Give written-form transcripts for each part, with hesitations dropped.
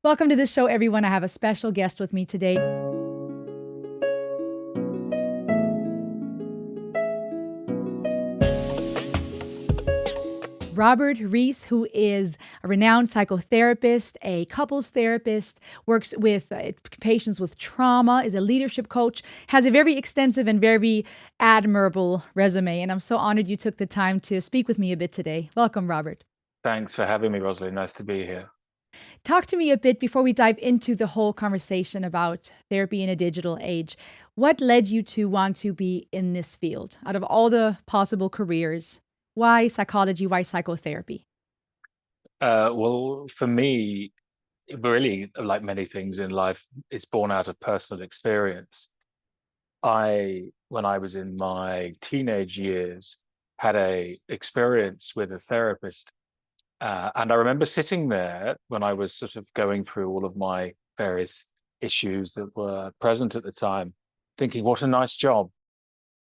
Welcome to the show, everyone. I have a special guest with me today. Robert Rees, who is a renowned psychotherapist, a couples therapist, works with patients with trauma, is a leadership coach, has a very extensive and very admirable resume. And I'm so honored you took the time to speak with me a bit today. Welcome, Robert. Thanks for having me, Rosalie. Nice to be here. Talk to me a bit before we dive into the whole conversation about therapy in a digital age. What led you to want to be in this field? Out of all the possible careers, why psychology? Why psychotherapy? Well, for me, really, like many things in life, it's born out of personal experience. When I was in my teenage years, had a experience with a therapist, and I remember sitting there when I was sort of going through all of my various issues that were present at the time, thinking, what a nice job.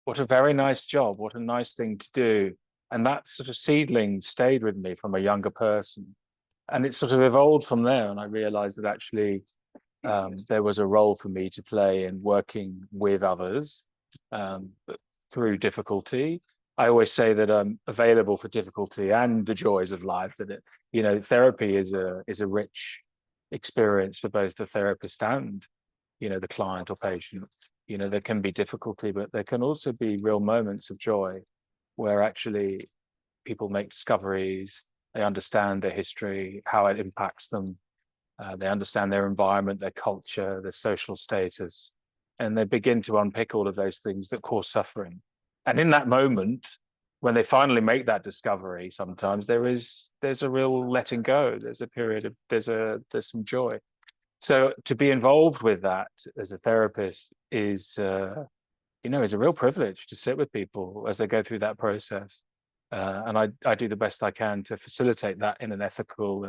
What a very nice job. What a nice thing to do. And that sort of seedling stayed with me from a younger person. And it sort of evolved from there. And I realized that actually there was a role for me to play in working with others but through difficulty. I always say that I'm available for difficulty and the joys of life. Therapy is a rich experience for both the therapist and the client or patient. There can be difficulty, but there can also be real moments of joy where actually people make discoveries, they understand their history, how it impacts them, they understand their environment, their culture, their social status, and they begin to unpick all of those things that cause suffering. And in that moment, when they finally make that discovery, sometimes there's a real letting go. There's a period of there's some joy. So to be involved with that as a therapist is a real privilege to sit with people as they go through that process. And I do the best I can to facilitate that in an ethical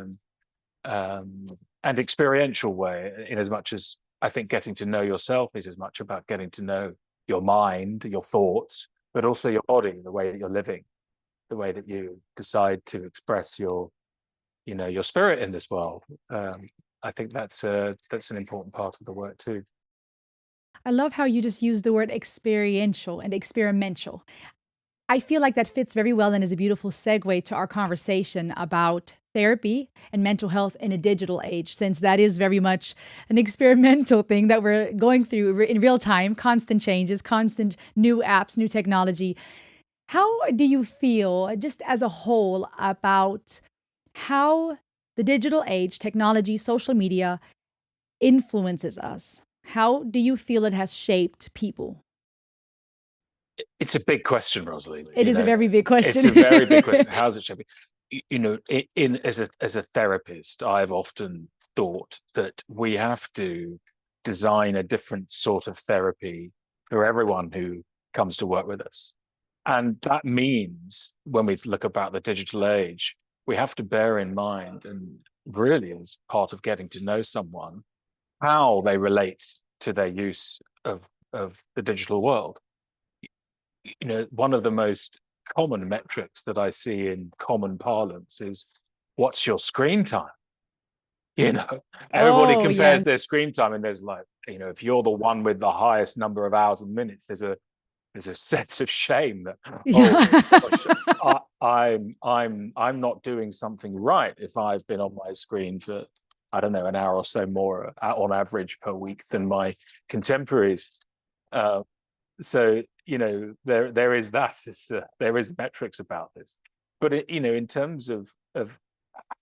and experiential way, in as much as I think getting to know yourself is as much about getting to know your mind, your thoughts, but also your body, the way that you're living, the way that you decide to express your spirit in this world. I think that's an important part of the work too. I love how you just use the word experiential and experimental. I feel like that fits very well and is a beautiful segue to our conversation about therapy and mental health in a digital age, since that is very much an experimental thing that we're going through in real time, constant changes, constant new apps, new technology. How do you feel, just as a whole, about how the digital age, technology, social media influences us? How do you feel it has shaped people? It's a big question, Rosalie. It is a very big question. It's a very big question. How's it shaping? In as a therapist, I've often thought that we have to design a different sort of therapy for everyone who comes to work with us. And that means when we look about the digital age, we have to bear in mind, and really as part of getting to know someone, how they relate to their use of the digital world. One of the most common metrics that I see in common parlance is what's your screen time? You know, Everybody Oh, compares yes. their screen time, and there's like, if you're the one with the highest number of hours and minutes, there's a sense of shame that, oh Yeah. gosh, I'm not doing something right if I've been on my screen for, I don't know, an hour or so more on average per week than my contemporaries. Uh, so there is that. There is metrics about this, but in terms of I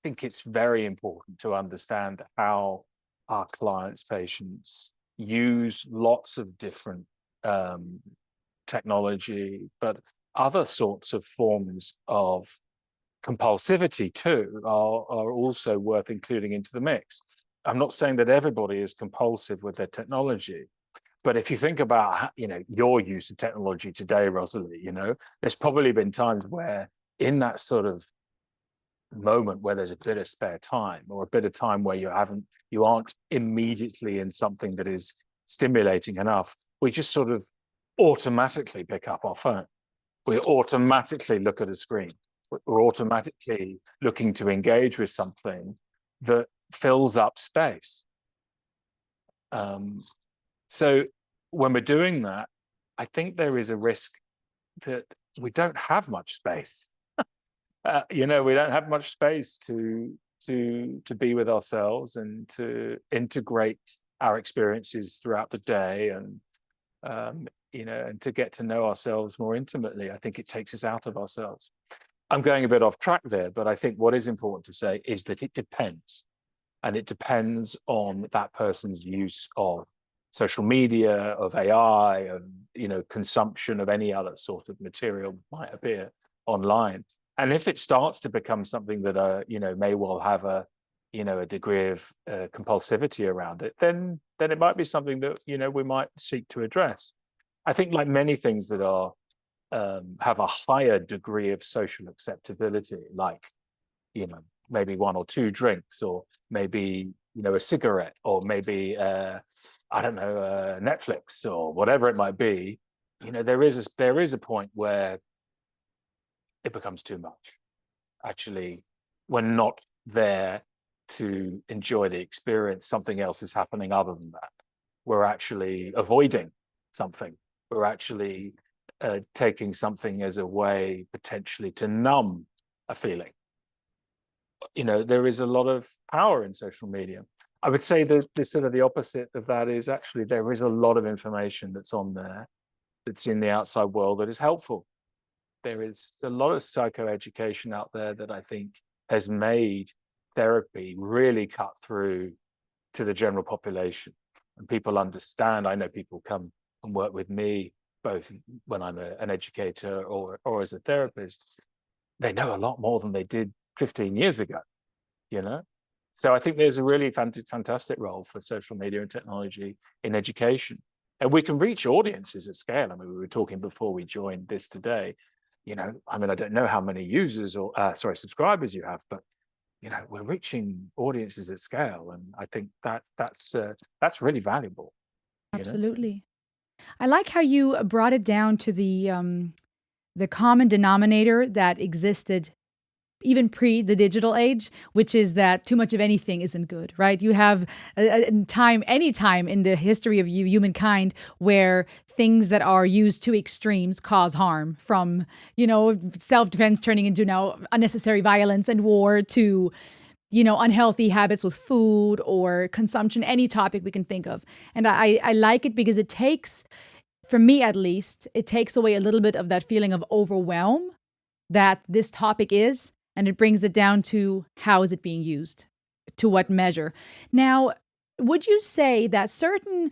think it's very important to understand how our clients, patients use lots of different um, technology, but other sorts of forms of compulsivity too are also worth including into the mix. I'm not saying that everybody is compulsive with their technology, but if you think about your use of technology today, Rosalie, there's probably been times where in that sort of moment where there's a bit of spare time or a bit of time where you aren't immediately in something that is stimulating enough, we just sort of automatically pick up our phone. We automatically look at a screen. We're automatically looking to engage with something that fills up space. So when we're doing that, I think there is a risk that we don't have much space. We don't have much space to be with ourselves and to integrate our experiences throughout the day, and and to get to know ourselves more intimately. I think it takes us out of ourselves. I'm going a bit off track there, but I think what is important to say is that it depends. And it depends on that person's use of social media, of AI, of consumption of any other sort of material might appear online. And if it starts to become something that may well have a degree of compulsivity around it, then it might be something that we might seek to address. I think, like many things that are have a higher degree of social acceptability, like maybe one or two drinks, or maybe a cigarette, or maybe I don't know, Netflix, or whatever it might be. There is a point where it becomes too much. Actually, we're not there to enjoy the experience. Something else is happening other than that. We're actually avoiding something. We're actually taking something as a way potentially to numb a feeling. There is a lot of power in social media. I would say that the sort of the opposite of that is actually there is a lot of information that's on there, that's in the outside world, that is helpful. There is a lot of psychoeducation out there that I think has made therapy really cut through to the general population, and people understand. I know people come and work with me, both when I'm an educator or as a therapist. They know a lot more than they did 15 years ago, So I think there's a really fantastic role for social media and technology in education. And we can reach audiences at scale. I mean, we were talking before we joined this today, I don't know how many users or subscribers you have, but we're reaching audiences at scale. And I think that's really valuable. Absolutely. I like how you brought it down to the common denominator that existed even pre the digital age, which is that too much of anything isn't good, right? You have any time in the history of humankind where things that are used to extremes cause harm, from, self-defense turning into now unnecessary violence and war, to, unhealthy habits with food or consumption, any topic we can think of. And I like it because it takes, for me at least, it takes away a little bit of that feeling of overwhelm that this topic is, and it brings it down to how is it being used, to what measure. Now, would you say that certain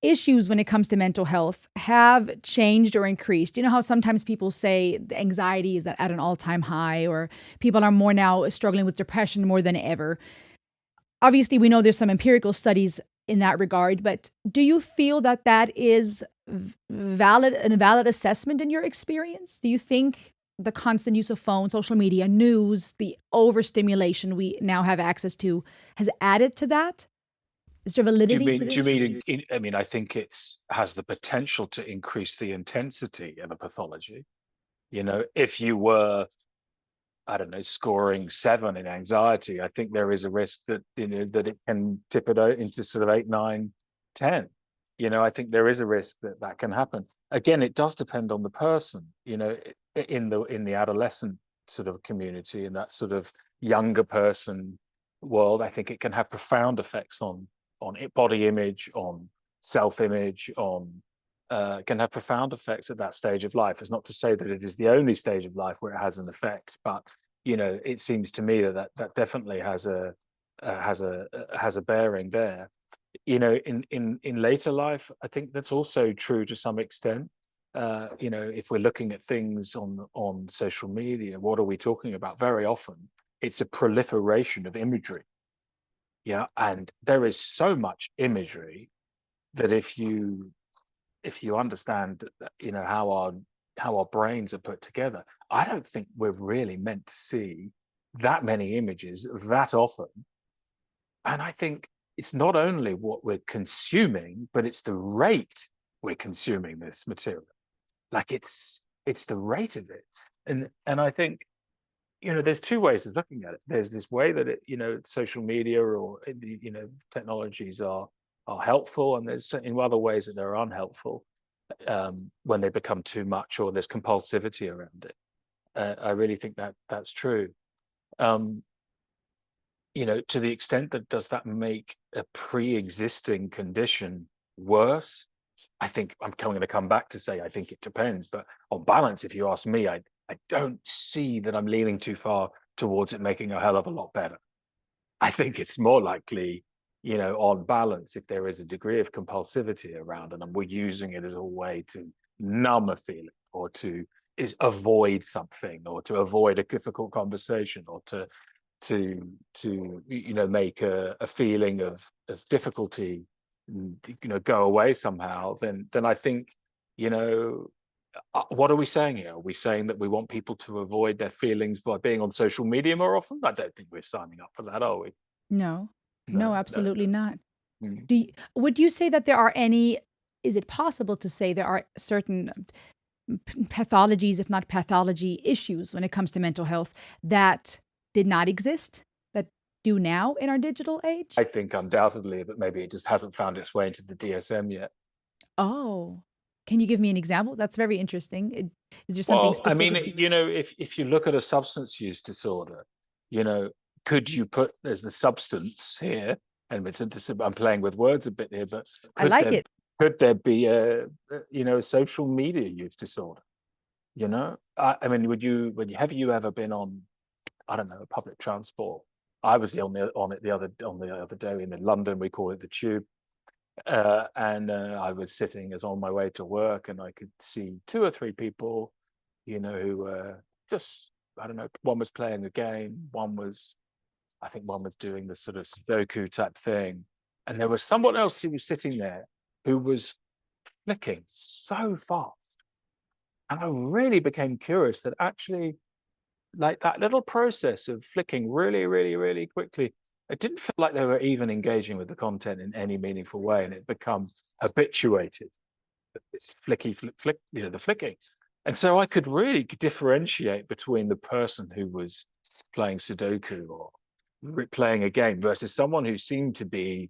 issues when it comes to mental health have changed or increased? You know how sometimes people say the anxiety is at an all-time high, or people are more now struggling with depression more than ever. Obviously, we know there's some empirical studies in that regard, but do you feel that that is an valid assessment in your experience? Do you think the constant use of phone, social media, news, the overstimulation we now have access to has added to that? Is there validity to this? Do you mean, I think has the potential to increase the intensity of a pathology. If you were, I don't know, scoring 7 in anxiety, I think there is a risk that that it can tip it out into sort of 8, 9, 10. I think there is a risk that that can happen. Again, it does depend on the person. In the adolescent sort of community, in that sort of younger person world, I think it can have profound effects on body image, on self-image, can have profound effects at that stage of life. It's not to say that it is the only stage of life where it has an effect, but it seems to me that definitely has a bearing there. In later life, I think that's also true to some extent. If we're looking at things on social media, what are we talking about? Very often, it's a proliferation of imagery. Yeah, and there is so much imagery that if you understand, how our brains are put together, I don't think we're really meant to see that many images that often. And I think it's not only what we're consuming, but it's the rate we're consuming this material. Like it's the rate of it. And I think, there's two ways of looking at it. There's this way that social media or technologies are helpful, and there's in other ways that they're unhelpful when they become too much or there's compulsivity around it. I really think that that's true. Um, to the extent that does that make a pre-existing condition worse? I think I'm going to come back to say I think it depends, but on balance, if you ask me, I don't see that I'm leaning too far towards it making a hell of a lot better. I think it's more likely, on balance, if there is a degree of compulsivity around and we're using it as a way to numb a feeling or to avoid something or to avoid a difficult conversation or to make a feeling of difficulty go away somehow, then I think, what are we saying here? Are we saying that we want people to avoid their feelings by being on social media more often? I don't think we're signing up for that, are we? No. No, No, no, absolutely no. not. Mm. Would you say that there are any is it possible to say there are certain pathologies, if not pathology issues when it comes to mental health that did not exist, that do now in our digital age? I think undoubtedly, but maybe it just hasn't found its way into the DSM yet. Oh, can you give me an example? That's very interesting. Is there something Well, I mean, specific you would if you look at a substance use disorder, you know, could you put there's the substance here, and I'm playing with words a bit here, but I could like there it. could there be a social media use disorder? I mean, have you ever been on, I don't know, public transport? I was on it the other day in London. We call it the tube. And I was sitting as on my way to work, and I could see two or three people, who were just, I don't know, one was playing a game, I think one was doing the sort of Sudoku type thing. And there was someone else who was sitting there who was flicking so fast. And I really became curious that actually, like that little process of flicking really, really, really quickly, it didn't feel like they were even engaging with the content in any meaningful way, and it becomes habituated. This flicky flick, the flicking. And so I could really differentiate between the person who was playing Sudoku or playing a game versus someone who seemed to be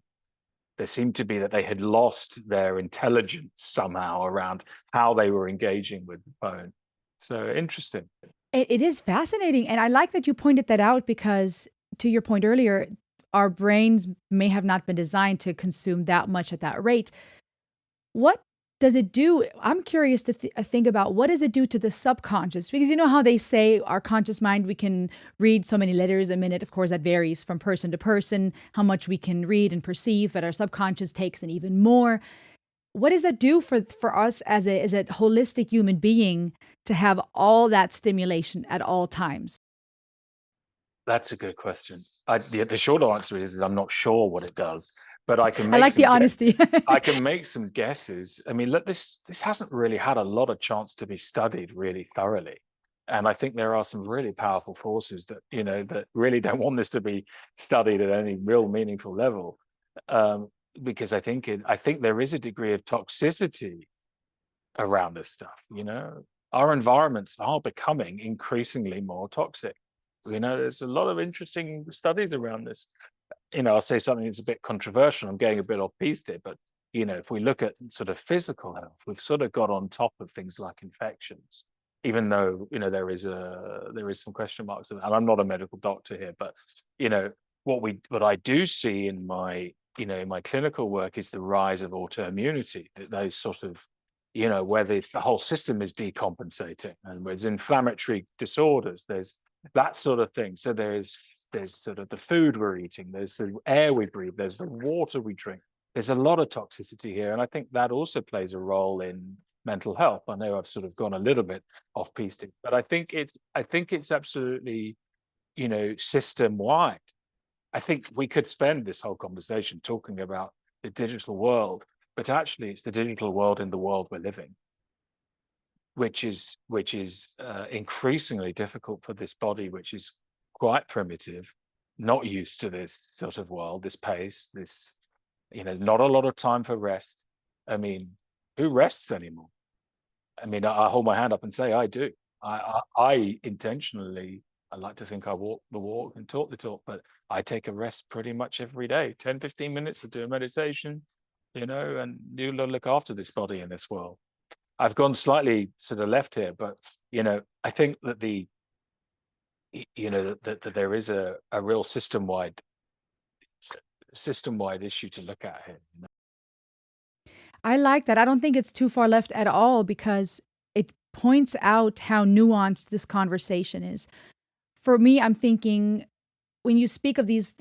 that they had lost their intelligence somehow around how they were engaging with the phone. So interesting. It is fascinating, and I like that you pointed that out because, to your point earlier, our brains may have not been designed to consume that much at that rate. What does it do? I'm curious to think about what does it do to the subconscious? Because you know how they say our conscious mind, we can read so many letters a minute. Of course, that varies from person to person, how much we can read and perceive, but our subconscious takes in even more. What does that do for us as a holistic human being to have all that stimulation at all times? That's a good question. The short answer is I'm not sure what it does, but I can I make like the some honesty. I can make some guesses. I mean, look, this hasn't really had a lot of chance to be studied really thoroughly, and I think there are some really powerful forces that that really don't want this to be studied at any real meaningful level, um, because I think there is a degree of toxicity around this stuff. Our environments are becoming increasingly more toxic. There's a lot of interesting studies around this. I'll say something that's a bit controversial. I'm getting a bit off piste here, but if we look at sort of physical health, we've sort of got on top of things like infections, even though there is some question marks. And I'm not a medical doctor here, but what I do see in my in my clinical work is the rise of autoimmunity. Those sort of where the whole system is decompensating, and there's inflammatory disorders. There's that sort of thing. So there's sort of the food we're eating, there's the air we breathe, there's the water we drink. There's a lot of toxicity here, and I think that also plays a role in mental health. I know I've sort of gone a little bit off piece, but I think it's absolutely system wide. I think we could spend this whole conversation talking about the digital world, but actually it's the digital world in the world we're living, which is increasingly difficult for this body, which is quite primitive, not used to this sort of world, this pace, this not a lot of time for rest. I mean, who rests anymore? I mean, I hold my hand up and say I do. I intentionally I like to think I walk the walk and talk the talk, but I take a rest pretty much every day. 10, 15 minutes to do a meditation, and you look after this body in this world. I've gone slightly to the left here, but I think that that there is a real system-wide issue to look at here. I like that. I don't think it's too far left at all because it points out how nuanced this conversation is. For me, I'm thinking when you speak of these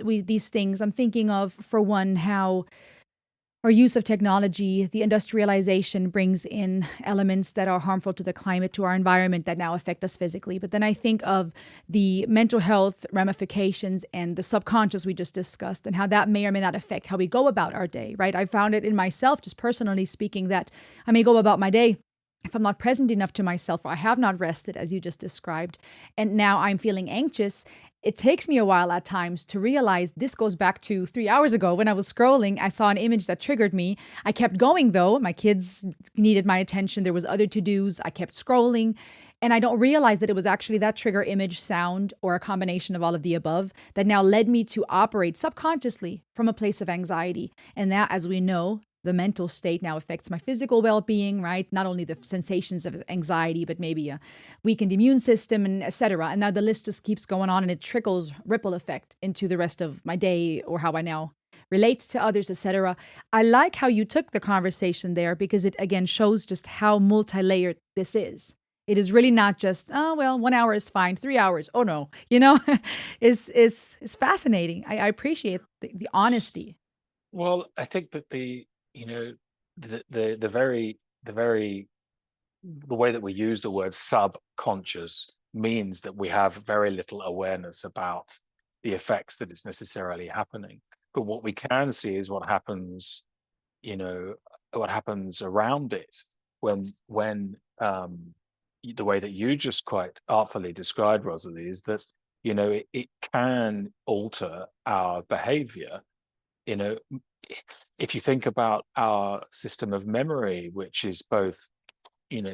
things, I'm thinking of, for one, how our use of technology, the industrialization brings in elements that are harmful to the climate, to our environment, that now affect us physically. But then I think of the mental health ramifications and the subconscious we just discussed, and how that may or may not affect how we go about our day, right? I found it in myself, just personally speaking, that I may go about my day if I'm not present enough to myself, or I have not rested, as you just described, and now I'm feeling anxious. It takes me a while at times to realize this goes back to 3 hours ago when I was scrolling. I saw an image that triggered me. I kept going though. My kids needed my attention. There was other to-dos. I kept scrolling. And I don't realize that it was actually that trigger, image, sound, or a combination of all of the above that now led me to operate subconsciously from a place of anxiety. And that, as we know, the mental state now affects my physical well-being, right? Not only the sensations of anxiety, but maybe a weakened immune system, and et cetera. And now the list just keeps going on, and it trickles ripple effect into the rest of my day, or how I now relate to others, et cetera. I like how you took the conversation there, because it again shows just how multi-layered this is. It is really not just, oh, well, 1 hour is fine, 3 hours, oh no, is fascinating. I appreciate the honesty. Well, I think that you know, the way that we use the word subconscious means that we have very little awareness about the effects that is necessarily happening. But what we can see is you know, what happens around it when the way that you just quite artfully described, Rosalie, is that it can alter our behavior. you know if you think about our system of memory, which is both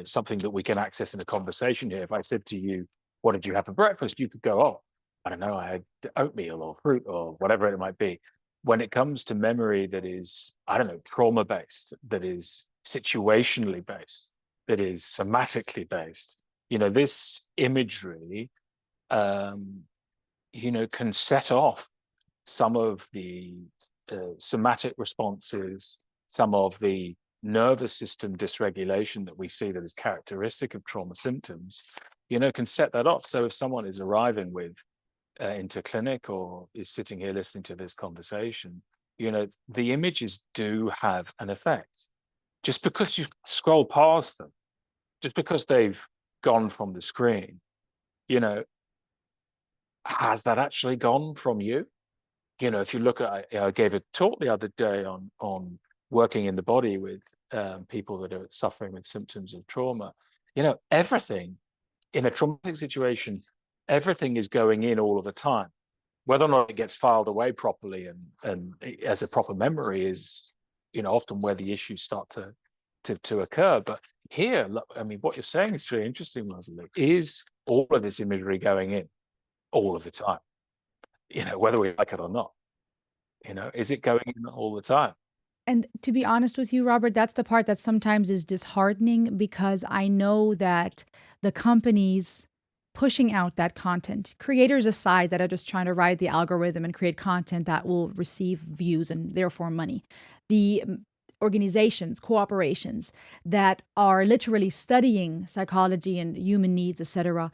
something that we can access in a conversation here. If I said to you, what did you have for breakfast, you could go, oh, I don't know, I had oatmeal or fruit or whatever it might be. When it comes to memory that is, I don't know, trauma based, that is situationally based, that is somatically based, this imagery um can set off some of the somatic responses, some of the nervous system dysregulation that we see that is characteristic of trauma symptoms, can set that off. So if someone is arriving with into clinic, or is sitting here listening to this conversation, the images do have an effect. Just because you scroll past them, just because they've gone from the screen, has that actually gone from you? If you look at, I gave a talk the other day on working in the body with people that are suffering with symptoms of trauma. Everything in a traumatic situation, everything is going in all of the time. Whether or not it gets filed away properly and as a proper memory is, often where the issues start to occur. But here, look, I mean, what you're saying is really interesting, Rosalie. Is all of this imagery going in all of the time? Whether we like it or not, is it going in all the time? And to be honest with you, Robert, that's the part that sometimes is disheartening, because I know that the companies pushing out that content, creators aside that are just trying to ride the algorithm and create content that will receive views and therefore money, the organizations, corporations that are literally studying psychology and human needs, etc.,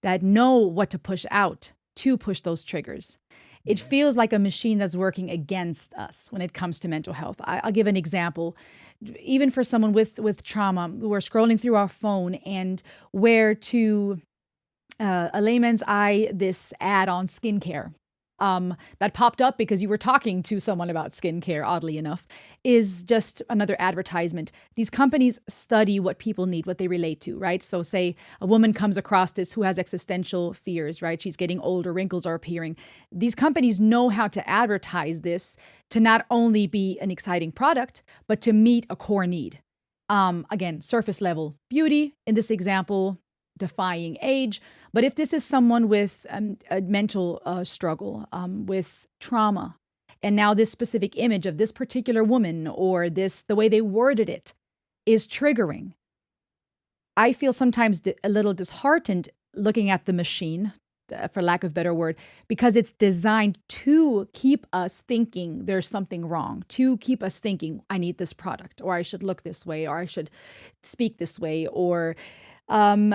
that know what to push out to push those triggers. It feels like a machine that's working against us when it comes to mental health. I'll give an example. Even for someone with trauma, we're scrolling through our phone, and where to a layman's eye, this ad on skincare that popped up because you were talking to someone about skincare, oddly enough, is just another advertisement. These companies study what people need, what they relate to, right? So say a woman comes across this who has existential fears, right? She's getting older, wrinkles are appearing. These companies know how to advertise this to not only be an exciting product, but to meet a core need. Again, surface level beauty in this example, defying age. But if this is someone with a mental struggle, with trauma, and now this specific image of this particular woman or this, the way they worded it is triggering, I feel sometimes a little disheartened looking at the machine, for lack of a better word, because it's designed to keep us thinking there's something wrong, to keep us thinking, I need this product, or I should look this way, or I should speak this way, or um,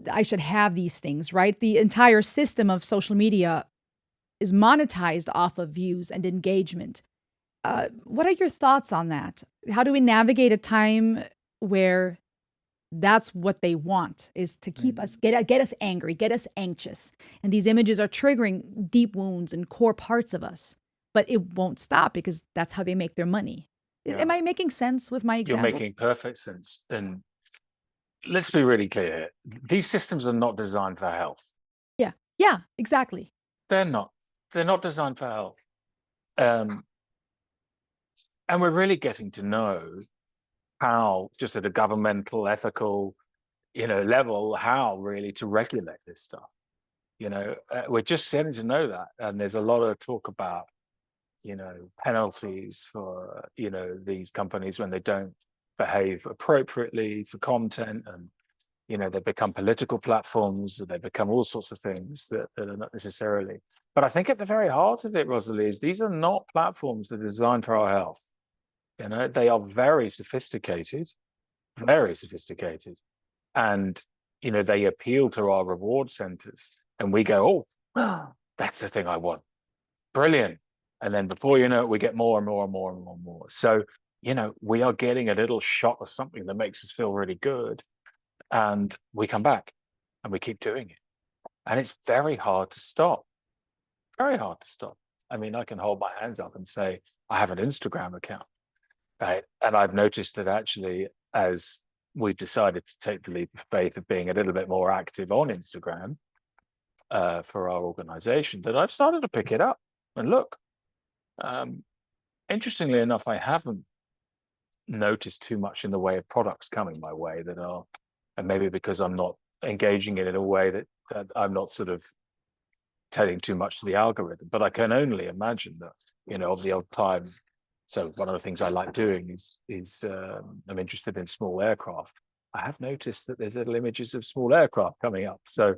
I should have these things, right? The entire system of social media is monetized off of views and engagement. What are your thoughts on that? How do we navigate a time where that's what they want, is to keep us, get us angry, get us anxious. And these images are triggering deep wounds and core parts of us. But it won't stop because that's how they make their money. Yeah. Am I making sense with my You're example? making perfect sense. And let's be really clear. These systems are not designed for health. Yeah. Yeah, exactly. They're not. They're not designed for health. And we're really getting to know how, just at a governmental, ethical, level, how really to regulate this stuff. We're just getting to know that. And there's a lot of talk about, penalties for, these companies when they don't behave appropriately for content, and, they become political platforms, they become all sorts of things that are not necessarily. But I think at the very heart of it, Rosalie, is these are not platforms that are designed for our health. They are very sophisticated, and they appeal to our reward centers, and we go, oh, that's the thing I want, brilliant. And then before you know it, we get more and more and more and more and more. So we are getting a little shot of something that makes us feel really good, and we come back and we keep doing it, and it's very hard to stop. Very hard to stop. I mean, I can hold my hands up and say I have an Instagram account, right? And I've noticed that actually, as we've decided to take the leap of faith of being a little bit more active on Instagram for our organization, that I've started to pick it up and look. Interestingly enough, I haven't noticed too much in the way of products coming my way that are, and maybe because I'm not engaging it in a way that I'm not sort of telling too much to the algorithm. But I can only imagine that, of the old time. So one of the things I like doing is I'm interested in small aircraft. I have noticed that there's little images of small aircraft coming up. So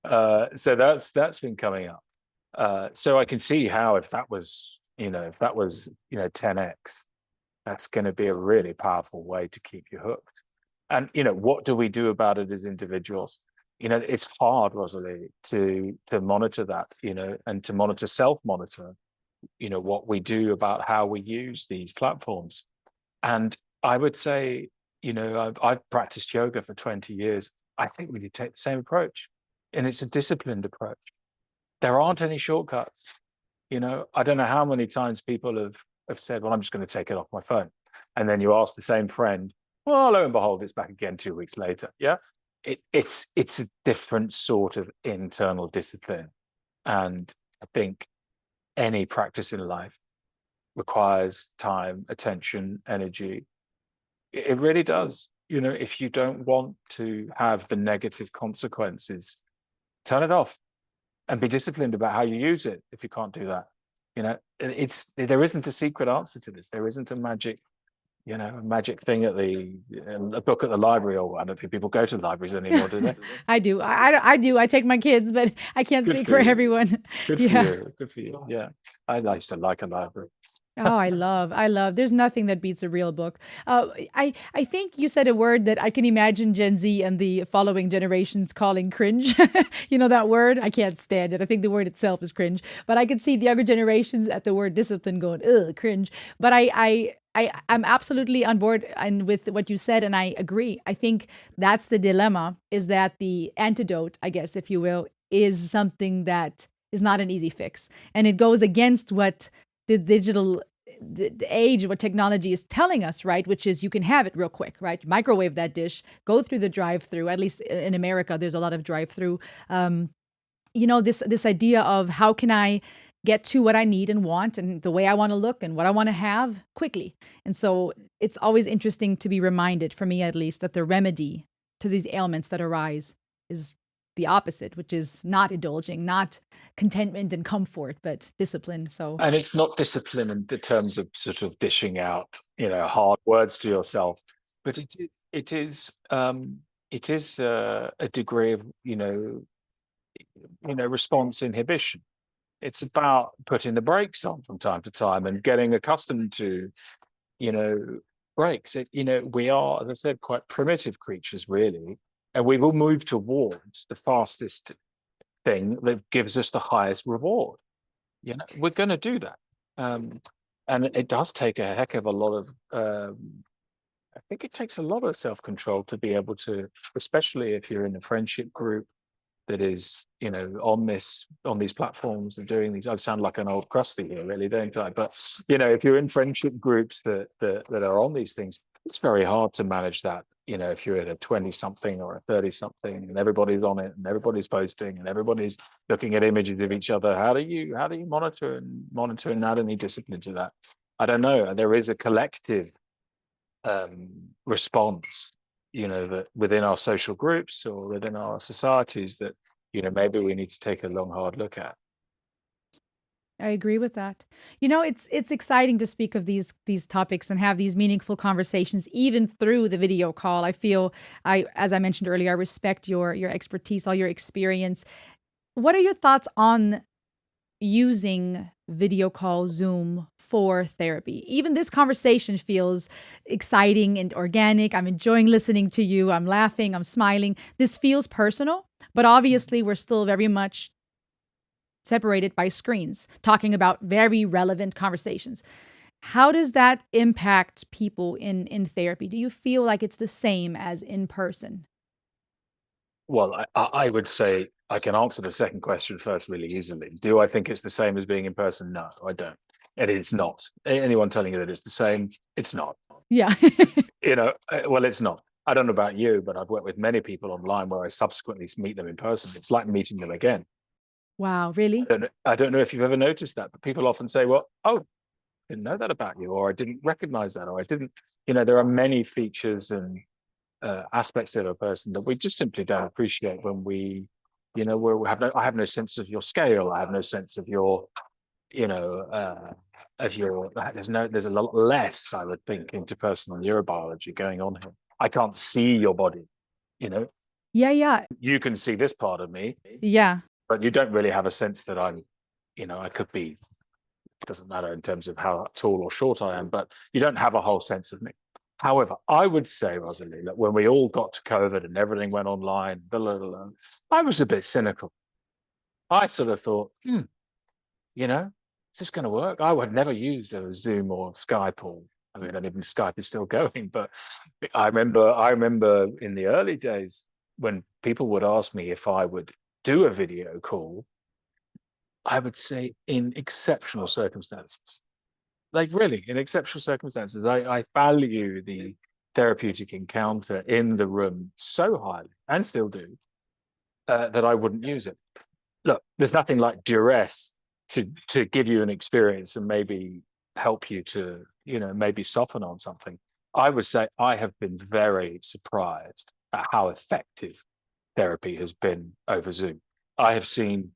that's been coming up. So I can see how if that was 10x, that's going to be a really powerful way to keep you hooked. And what do we do about it as individuals? It's hard, Rosalie, to monitor that, and to monitor, self-monitor, what we do about how we use these platforms. And I would say, I've practiced yoga for 20 years. I think we need to take the same approach, and it's a disciplined approach. There aren't any shortcuts. I don't know how many times people have said, well, I'm just going to take it off my phone. And then you ask the same friend, well, lo and behold, it's back again 2 weeks later. Yeah. It's a different sort of internal discipline. And I think any practice in life requires time, attention, energy. It really does. If you don't want to have the negative consequences, turn it off and be disciplined about how you use it. If you can't do that, there isn't a secret answer to this. There isn't a magic thing at a book at the library. Or I don't think people go to libraries anymore, do they? I do. I do. I take my kids, but I can't Good speak for for you. everyone. Good for Yeah. you. Good for you. Yeah. I used to like a library. Oh, I love. There's nothing that beats a real book. I think you said a word that I can imagine Gen Z and the following generations calling cringe. You know that word? I can't stand it. I think the word itself is cringe, but I could see the younger generations at the word discipline going, ugh, cringe. But I'm absolutely on board and with what you said, and I agree. I think that's the dilemma: is that the antidote, I guess, if you will, is something that is not an easy fix, and it goes against what the digital the age, what technology is telling us, right? Which is you can have it real quick, right? Microwave that dish, go through the drive-through. At least in America, there's a lot of drive-through. This idea of how can I get to what I need and want and the way I want to look and what I want to have quickly. And so it's always interesting to be reminded, for me at least, that the remedy to these ailments that arise is the opposite, which is not indulging, not contentment and comfort, but discipline. So And it's not discipline in the terms of sort of dishing out, hard words to yourself, but it is a degree of, response inhibition. It's about putting the brakes on from time to time and getting accustomed to, you know, breaks. We are, as I said, quite primitive creatures, really, and we will move towards the fastest thing that gives us the highest reward. We're going to do that, and it does take a heck of a lot of. I think it takes a lot of self-control to be able to, especially if you're in a friendship group that is, on these platforms and doing these. I sound like an old crusty here, really, don't I? But if you're in friendship groups that are on these things, it's very hard to manage that. If you're at a 20-something or a 30-something, and everybody's on it, and everybody's posting, and everybody's looking at images of each other, how do you monitor and add any discipline to that? I don't know. There is a collective response, that within our social groups or within our societies that, maybe we need to take a long, hard look at. I agree with that. It's exciting to speak of these topics and have these meaningful conversations, even through the video call. I feel as I mentioned earlier, I respect your expertise, all your experience. What are your thoughts on using video call, Zoom for therapy? Even this conversation feels exciting and organic. I'm enjoying listening to you. I'm laughing, I'm smiling. This feels personal, but obviously we're still very much separated by screens, talking about very relevant conversations. How does that impact people in therapy? Do you feel like it's the same as in person? Well, I would say I can answer the second question first really easily. Do I think it's the same as being in person? No, I don't. And it's not. Anyone telling you that it's the same, it's not. Yeah. Well, it's not. I don't know about you, but I've worked with many people online where I subsequently meet them in person. It's like meeting them again. Wow, really? I don't know if you've ever noticed that, but people often say, well, oh, I didn't know that about you, or I didn't recognize that, or I didn't, there are many features and aspects of a person that we just simply don't appreciate when I have no sense of your scale. I have no sense of your, there's a lot less, I would think, interpersonal neurobiology going on here. I can't see your body, you know, Yeah, yeah. you can see this part of me, Yeah. but you don't really have a sense that I could be, it doesn't matter in terms of how tall or short I am, but you don't have a whole sense of me. However, I would say, Rosalie, that when we all got to COVID and everything went online, I was a bit cynical. I sort of thought, is this going to work? I would never used a Zoom or Skype or, I mean, I don't even Skype is still going, but I remember in the early days when people would ask me if I would do a video call, I would say in exceptional circumstances. Like really, in exceptional circumstances, I value the therapeutic encounter in the room so highly, and still do, that I wouldn't use it. Look, there's nothing like duress to give you an experience and maybe help you to, maybe soften on something. I would say I have been very surprised at how effective therapy has been over Zoom. I have seen,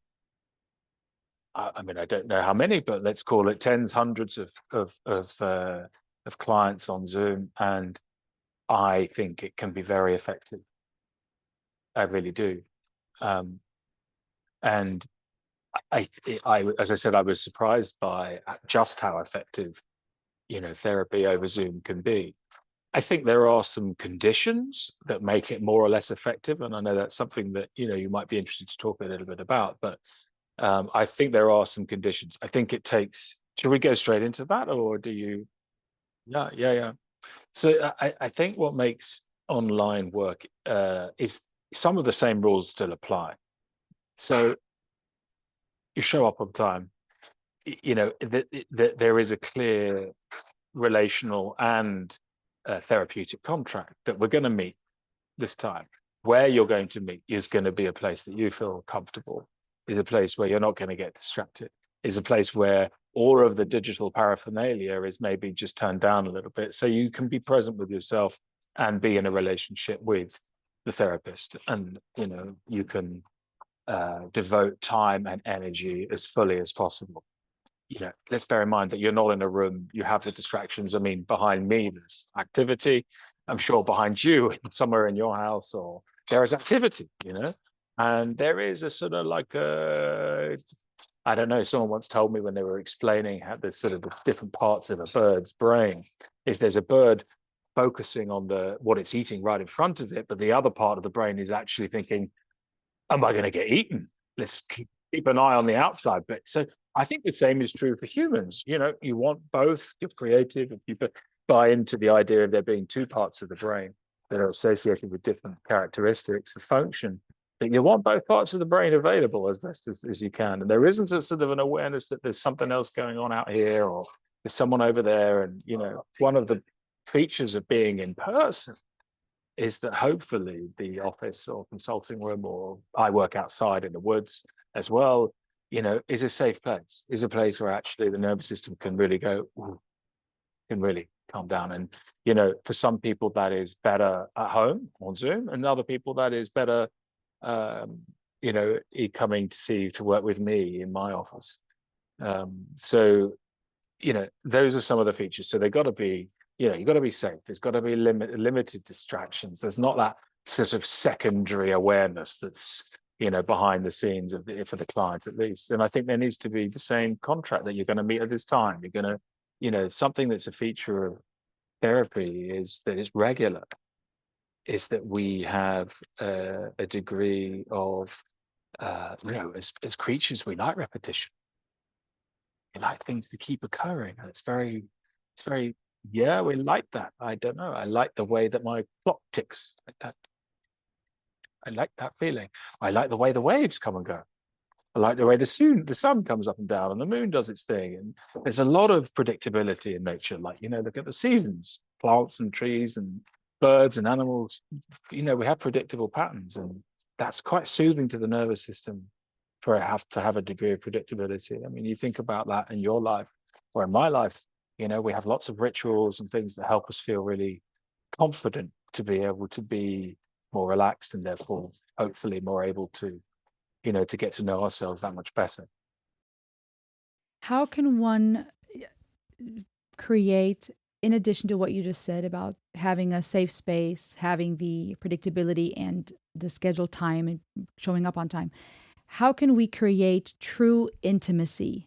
I mean, I don't know how many, but let's call it tens, hundreds of clients on Zoom, and I think it can be very effective. I really do. Um, and as I said, I was surprised by just how effective, therapy over Zoom can be. I think there are some conditions that make it more or less effective, and I know that's something that you might be interested to talk a little bit about. But I think there are some conditions. I think it takes. Should we go straight into that, or do you? Yeah, yeah, yeah. So I think what makes online work is some of the same rules still apply. So you show up on time. That there is a clear relational and therapeutic contract that we're going to meet this time. Where you're going to meet is going to be a place that you feel comfortable, is a place where you're not going to get distracted, is a place where all of the digital paraphernalia is maybe just turned down a little bit so you can be present with yourself and be in a relationship with the therapist, and you can devote time and energy as fully as possible. Let's bear in mind that you're not in a room, you have the distractions. I mean, behind me there's activity. I'm sure behind you, somewhere in your house, or there is activity, and there is a sort of like a, I don't know, someone once told me when they were explaining how the sort of the different parts of a bird's brain is, there's a bird focusing on what it's eating right in front of it, but the other part of the brain is actually thinking, am I going to get eaten? Let's keep an eye on the outside bit. So I think the same is true for humans. You want both. You're creative. If you buy into the idea of there being two parts of the brain that are associated with different characteristics of function, that you want both parts of the brain available as best as you can. And there isn't a sort of an awareness that there's something else going on out here, or there's someone over there. And, one of the features of being in person is that hopefully the office or consulting room, or I work outside in the woods as well, is a safe place, is a place where actually the nervous system can really go, can really calm down. And, for some people that is better at home on Zoom, and other people that is better, coming to work with me in my office. So, those are some of the features. So they've got to be, you've got to be safe. There's got to be limited distractions. There's not that sort of secondary awareness that's, behind the scenes for the client at least. And I think there needs to be the same contract that you're going to meet at this time. You're going to, something that's a feature of therapy is that it's regular, is that we have a degree of, as creatures, we like repetition. We like things to keep occurring. And it's very, yeah, we like that. I don't know. I like the way that my clock ticks like that. I like that feeling. I like the way the waves come and go. I like the way the sun comes up and down and the moon does its thing. And there's a lot of predictability in nature. Like, look at the seasons, plants and trees and birds and animals. We have predictable patterns, and that's quite soothing to the nervous system for it to have a degree of predictability. I mean, you think about that in your life or in my life, we have lots of rituals and things that help us feel really confident to be able to be more relaxed, and therefore hopefully more able to, to get to know ourselves that much better. How can one create, in addition to what you just said about having a safe space, having the predictability and the scheduled time and showing up on time, how can we create true intimacy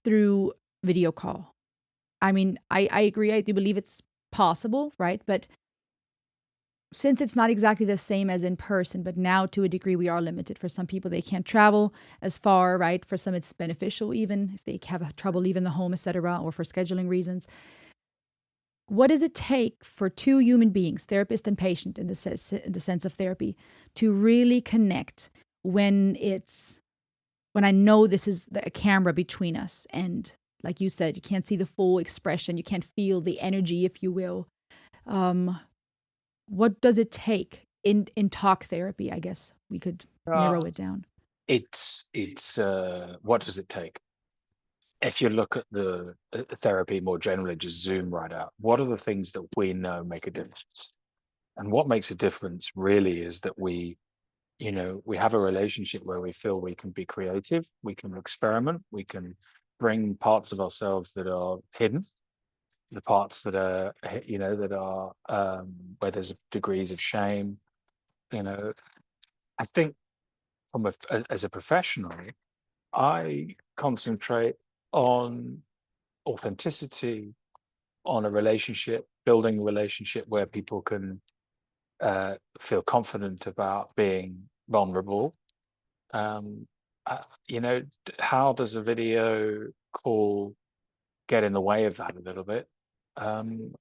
through video call? I mean, I agree. I do believe it's possible, right? But since it's not exactly the same as in person, but now to a degree we are limited. For some people, they can't travel as far, right? For some, it's beneficial even if they have trouble leaving the home, etc., or for scheduling reasons. What does it take for two human beings, therapist and patient in the sense of therapy, to really connect when I know this is a camera between us, and like you said, you can't see the full expression, you can't feel the energy, if you will. What does it take in talk therapy? I guess we could narrow it down. It's what does it take? If you look at the therapy more generally, just zoom right out. What are the things that we know make a difference? And what makes a difference really is that we have a relationship where we feel we can be creative, we can experiment, we can bring parts of ourselves that are hidden, the parts that are, where there's degrees of shame. I think as a professional, I concentrate on authenticity, on a relationship, building a relationship where people can feel confident about being vulnerable. How does a video call get in the way of that a little bit? I'm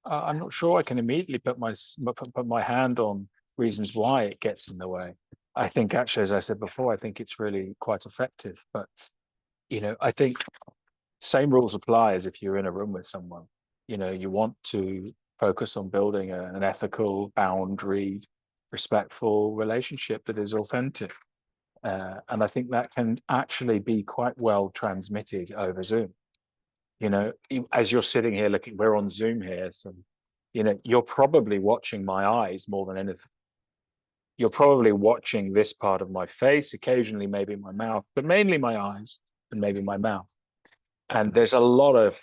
not sure I can immediately put my hand on reasons why it gets in the way. I think actually, as I said before, I think it's really quite effective. But I think same rules apply as if you're in a room with someone. You want to focus on building an ethical, boundaried, respectful relationship that is authentic. And I think that can actually be quite well transmitted over Zoom. As you're sitting here looking, we're on Zoom here, so you're probably watching my eyes more than anything. You're probably watching this part of my face, occasionally maybe my mouth, but mainly my eyes and maybe my mouth. And there's a lot of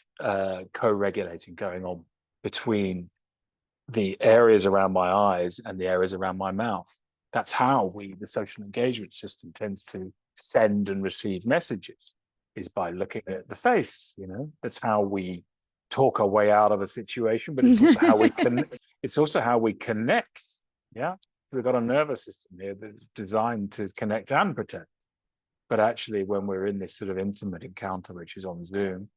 co-regulating going on between the areas around my eyes and the areas around my mouth. That's how the social engagement system tends to send and receive messages, is by looking at the face. That's how we talk our way out of a situation, but it's also how we can. It's also how we connect. Yeah, we've got a nervous system here that's designed to connect and protect. But actually, when we're in this sort of intimate encounter, which is on Zoom,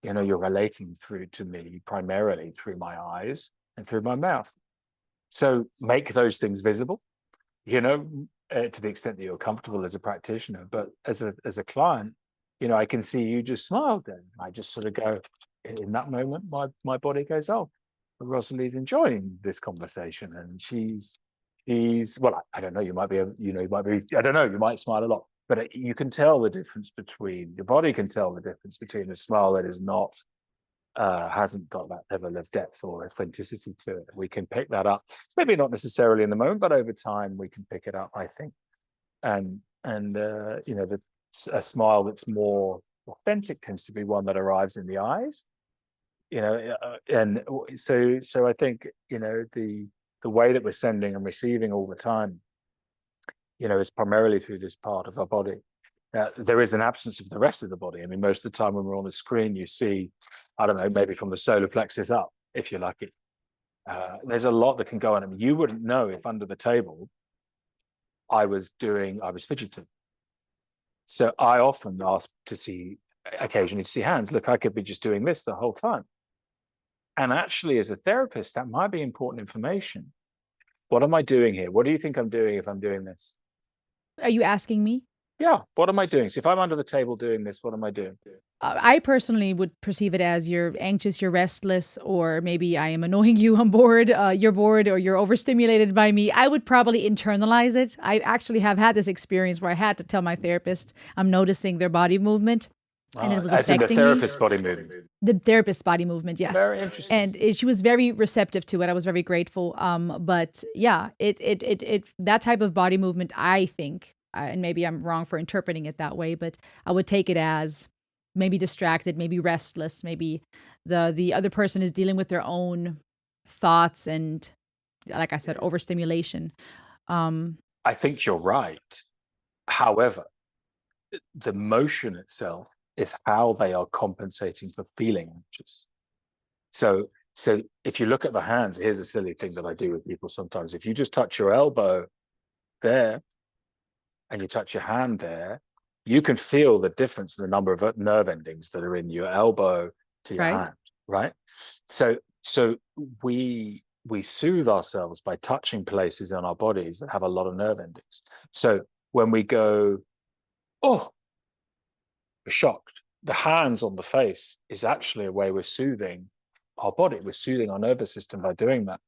you're relating through to me primarily through my eyes and through my mouth. So make those things visible, to the extent that you're comfortable as a practitioner. But as a client, I can see you just smiled then. I just sort of go, in that moment, my body goes, oh, Rosalie's enjoying this conversation, and she's well, I don't know, you might be, I don't know, you might smile a lot, but you can tell the difference between, your body can tell the difference between a smile that is not, hasn't got that level of depth or authenticity to it. We can pick that up, maybe not necessarily in the moment, but over time we can pick it up, I think. And a smile that's more authentic tends to be one that arrives in the eyes, and so I think, the way that we're sending and receiving all the time, is primarily through this part of our body. There is an absence of the rest of the body. I mean, most of the time when we're on the screen, you see, I don't know, maybe from the solar plexus up, if you're lucky. There's a lot that can go on. I mean, you wouldn't know if under the table I was fidgeting. So I often ask occasionally to see hands. Look, I could be just doing this the whole time. And actually, as a therapist, that might be important information. What am I doing here? What do you think I'm doing if I'm doing this? Are you asking me? Yeah, what am I doing? So if I'm under the table doing this, what am I doing? I personally would perceive it as you're anxious, you're restless, or maybe I am annoying you. I'm bored. You're bored, or you're overstimulated by me. I would probably internalize it. I actually have had this experience where I had to tell my therapist I'm noticing their body movement, and it was As in the affecting me. therapist's body movement. The therapist's body movement, yes. Very interesting. And she was very receptive to it. I was very grateful. But yeah, it that type of body movement, I think, and maybe I'm wrong for interpreting it that way, but I would take it as maybe distracted, maybe restless, maybe the other person is dealing with their own thoughts and, like I said, overstimulation. I think you're right. However, the motion itself is how they are compensating for feeling anxious. So if you look at the hands, here's a silly thing that I do with people sometimes. If you just touch your elbow there and you touch your hand there, you can feel the difference in the number of nerve endings that are in your elbow to your hand, right? So we soothe ourselves by touching places in our bodies that have a lot of nerve endings. So when we go, oh, we're shocked, the hands on the face is actually a way we're soothing our body. We're soothing our nervous system by doing that.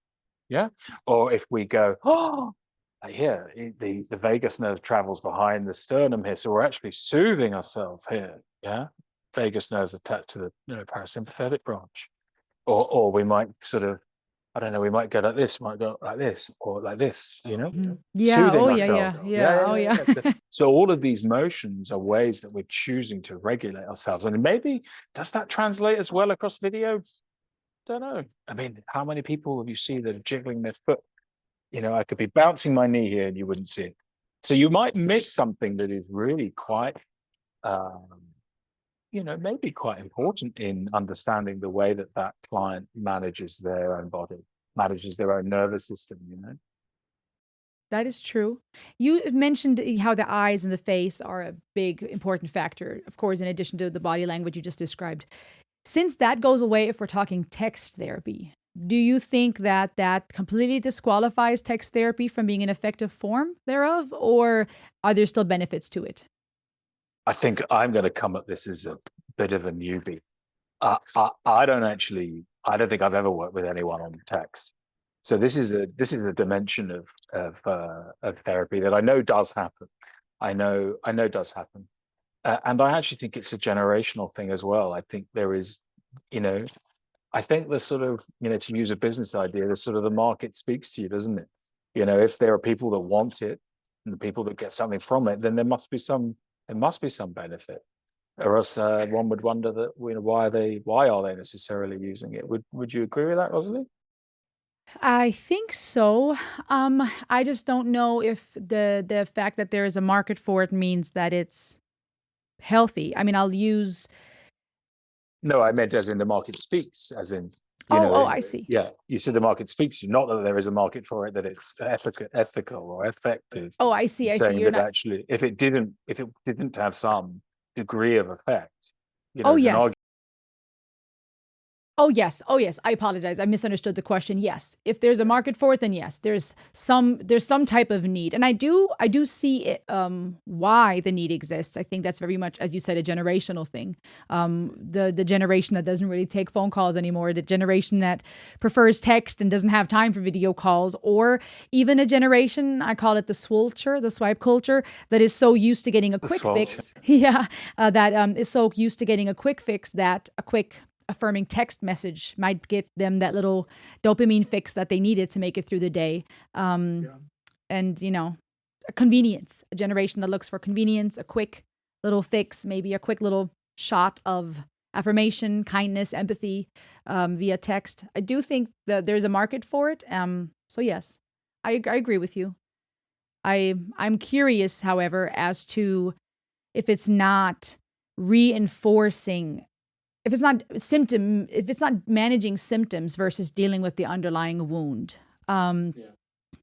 Yeah. Or if we go, oh, here, the vagus nerve travels behind the sternum here. So we're actually soothing ourselves here. Yeah. Vagus nerves attached to the parasympathetic branch. Or we might sort of, I don't know, we might go like this, might go like this, or like this, Yeah. Soothing Oh, ourselves. yeah. Oh, yeah. So all of these motions are ways that we're choosing to regulate ourselves. And maybe, does that translate as well across video? Don't know. I mean, how many people have you seen that are jiggling their foot? I could be bouncing my knee here and you wouldn't see it. So you might miss something that is really quite, maybe quite important in understanding the way that client manages their own body, manages their own nervous system, That is true. You mentioned how the eyes and the face are a big, important factor, of course, in addition to the body language you just described. Since that goes away, if we're talking text therapy, do you think that completely disqualifies text therapy from being an effective form thereof, or are there still benefits to it? I think I'm going to come at this as a bit of a newbie. I don't think I've ever worked with anyone on text. So this is a dimension of therapy that I know does happen. I know does happen. And I actually think it's a generational thing as well. I think there is, I think the sort of, to use a business idea, the sort of the market speaks to you, doesn't it? If there are people that want it and the people that get something from it, then there must be some benefit. Or else one would wonder that, why are they necessarily using it? Would you agree with that, Rosalie? I think so. I just don't know if the fact that there is a market for it means that it's healthy. I mean, I'll use. No, I meant as in the market speaks, as in, Oh, is I see. yeah, you said the market speaks to you, not that there is a market for it, that it's ethical or effective. Oh, I see. I'm I see. saying You're that not. actually, if it didn't have some degree of effect, Oh, there's an yes. argument. Oh, yes. Oh, yes. I apologize. I misunderstood the question. Yes. If there's a market for it, then yes, there's some type of need. And I do see it, why the need exists. I think that's very much, as you said, a generational thing. The generation that doesn't really take phone calls anymore, the generation that prefers text and doesn't have time for video calls, or even a generation, I call it the swulcher, the swipe culture, that is so used to getting a The quick swatch. fix. Yeah. That is so used to getting a quick fix that a quick affirming text message might get them that little dopamine fix that they needed to make it through the day. Um, Yeah. and, a convenience, a generation that looks for convenience, a quick little fix, maybe a quick little shot of affirmation, kindness, empathy, via text. I do think that there's a market for it. So, yes, I agree with you. I'm curious, however, as to if it's not reinforcing, if it's not managing symptoms versus dealing with the underlying wound. Yeah.